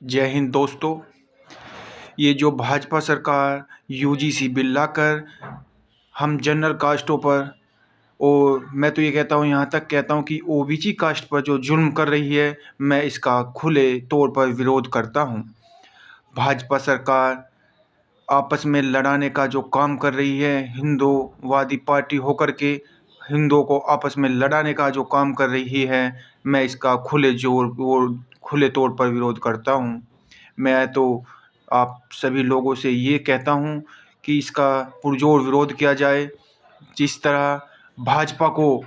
जय हिंद दोस्तों। ये जो भाजपा सरकार यूजीसी बिल लाकर हम जनरल कास्टों पर, और मैं तो ये कहता हूँ, यहाँ तक कहता हूँ कि ओबीसी कास्ट पर जो जुल्म कर रही है, मैं इसका खुले तौर पर विरोध करता हूँ। भाजपा सरकार आपस में लड़ाने का जो काम कर रही है, हिंदूवादी पार्टी होकर के हिंदुओं को आपस में लड़ाने का जो काम कर रही है, मैं इसका खुले तौर पर विरोध करता हूँ। मैं तो आप सभी लोगों से ये कहता हूँ कि इसका पुरजोर विरोध किया जाए। जिस तरह भाजपा को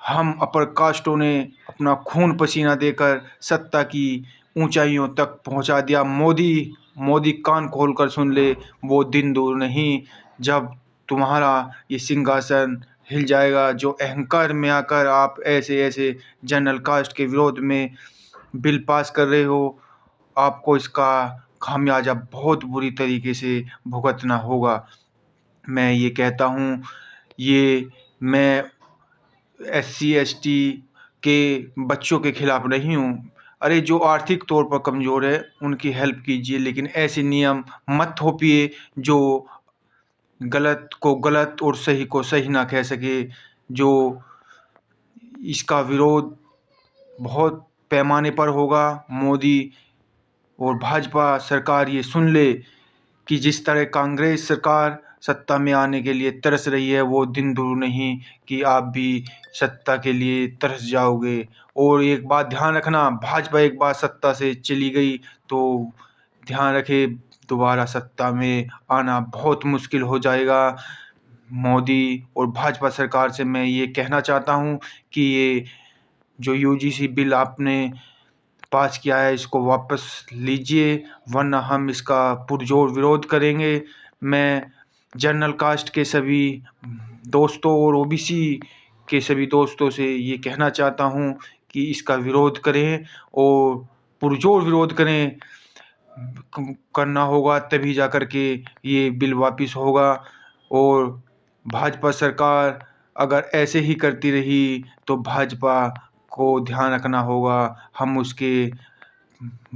हम अपर कास्टों ने अपना खून पसीना देकर सत्ता की ऊंचाइयों तक पहुंचा दिया। मोदी कान खोलकर सुन ले, वो दिन दूर नहीं जब तुम्हारा ये सिंहासन हिल जाएगा। जो अहंकार में आकर आप ऐसे ऐसे जनरल कास्ट के विरोध में बिल पास कर रहे हो, आपको इसका खामियाजा बहुत बुरी तरीके से भुगतना होगा। मैं ये कहता हूँ, ये मैं SC ST के बच्चों के खिलाफ नहीं हूँ। अरे, जो आर्थिक तौर पर कमज़ोर है उनकी हेल्प कीजिए, लेकिन ऐसे नियम मत थोपिए जो गलत को गलत और सही को सही ना कह सके। जो इसका विरोध बहुत पैमाने पर होगा। मोदी और भाजपा सरकार ये सुन ले कि जिस तरह कांग्रेस सरकार सत्ता में आने के लिए तरस रही है, वो दिन दूर नहीं कि आप भी सत्ता के लिए तरस जाओगे। और एक बात ध्यान रखना, भाजपा एक बार सत्ता से चली गई तो ध्यान रखे, दोबारा सत्ता में आना बहुत मुश्किल हो जाएगा। मोदी और भाजपा सरकार से मैं ये कहना चाहता हूँ कि ये जो यूजीसी बिल आपने पास किया है, इसको वापस लीजिए, वरना हम इसका पुरजोर विरोध करेंगे। मैं जनरल कास्ट के सभी दोस्तों और ओबीसी के सभी दोस्तों से ये कहना चाहता हूँ कि इसका विरोध करें और पुरजोर विरोध करें। करना होगा तभी जा कर के ये बिल वापस होगा। और भाजपा सरकार अगर ऐसे ही करती रही तो भाजपा को ध्यान रखना होगा, हम उसके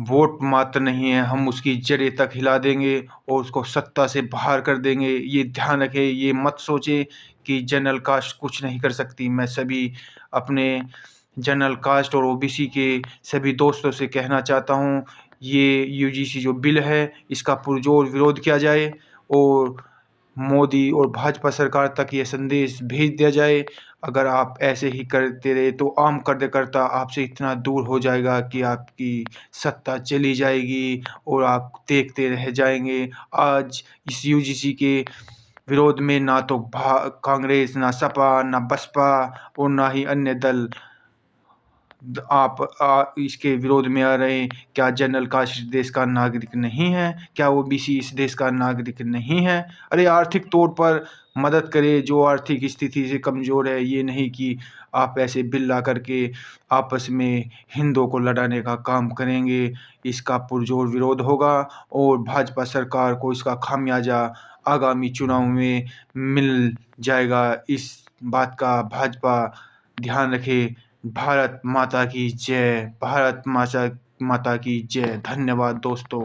वोट मात्र नहीं है, हम उसकी जड़ें तक हिला देंगे और उसको सत्ता से बाहर कर देंगे। ये ध्यान रखें, ये मत सोचे कि जनरल कास्ट कुछ नहीं कर सकती। मैं सभी अपने जनरल कास्ट और ओबीसी के सभी दोस्तों से कहना चाहता हूँ, ये यूजीसी जो बिल है इसका पुरजोर विरोध किया जाए और मोदी और भाजपा सरकार तक ये संदेश भेज दिया जाए। अगर आप ऐसे ही करते रहे तो आम कार्यकर्ता आपसे इतना दूर हो जाएगा कि आपकी सत्ता चली जाएगी और आप देखते रह जाएंगे। आज इस यूजीसी के विरोध में ना तो कांग्रेस, ना सपा, ना बसपा और ना ही अन्य दल इसके विरोध में आ रहे हैं। क्या जनरल कास्ट इस देश का नागरिक नहीं है? क्या ओबीसी इस देश का नागरिक नहीं है? अरे, आर्थिक तौर पर मदद करे जो आर्थिक स्थिति से कमज़ोर है। ये नहीं कि आप ऐसे बिल ला करके आपस में हिंदुओं को लड़ाने का काम करेंगे। इसका पुरजोर विरोध होगा और भाजपा सरकार को इसका खामियाजा आगामी चुनाव में मिल जाएगा। इस बात का भाजपा ध्यान रखे। भारत माता की जय, भारत माता की जय। धन्यवाद दोस्तों।